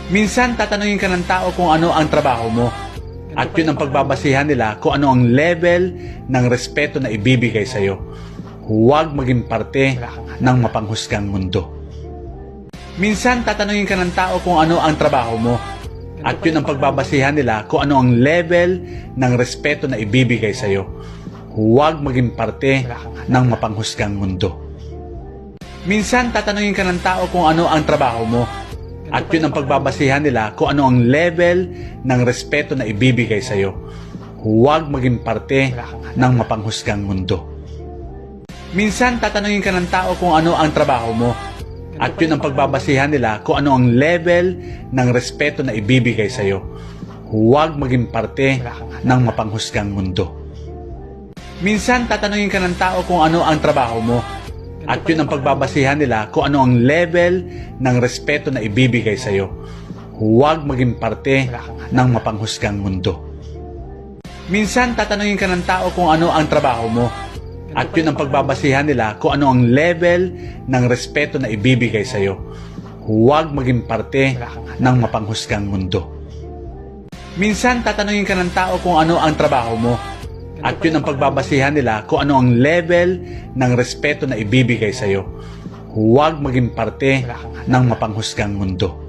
Minsan tatanungin ka ng tao kung ano ang trabaho mo. At yun ang pagbabasihan nila kung ano ang level ng respeto na ibibigay sa'yo. Huwag maging parte ng mapanghusgang mundo. Minsan tatanungin ka ng tao kung ano ang trabaho mo. At yun ang pagbabasihan nila kung ano ang level ng respeto na ibibigay sa'yo. Huwag maging parte ng mapanghusgang mundo. Minsan tatanungin ka ng tao kung ano ang trabaho mo. At yun ang pagbabasihan nila kung ano ang level ng respeto na ibibigay sa'yo. Huwag maging parte ng mapanghusgang mundo. Minsan tatanungin ka ng tao kung ano ang trabaho mo. At yun ang pagbabasihan nila kung ano ang level ng respeto na ibibigay sa'yo. Huwag maging parte ng mapanghusgang mundo. Minsan tatanungin ka ng tao kung ano ang trabaho mo. At yun ang pagbabasihan nila kung ano ang level ng respeto na ibibigay sa'yo. Huwag maging parte ng mapanghusgang mundo. Minsan tatanungin ka ng tao kung ano ang trabaho mo. At yun ang pagbabasihan nila kung ano ang level ng respeto na ibibigay sa'yo. Huwag maging parte ng mapanghusgang mundo. Minsan tatanungin ka ng tao kung ano ang trabaho mo. At yun ang pagbabasihan nila kung ano ang level ng respeto na ibibigay sa'yo. Huwag maging parte ng mapanghusgang mundo.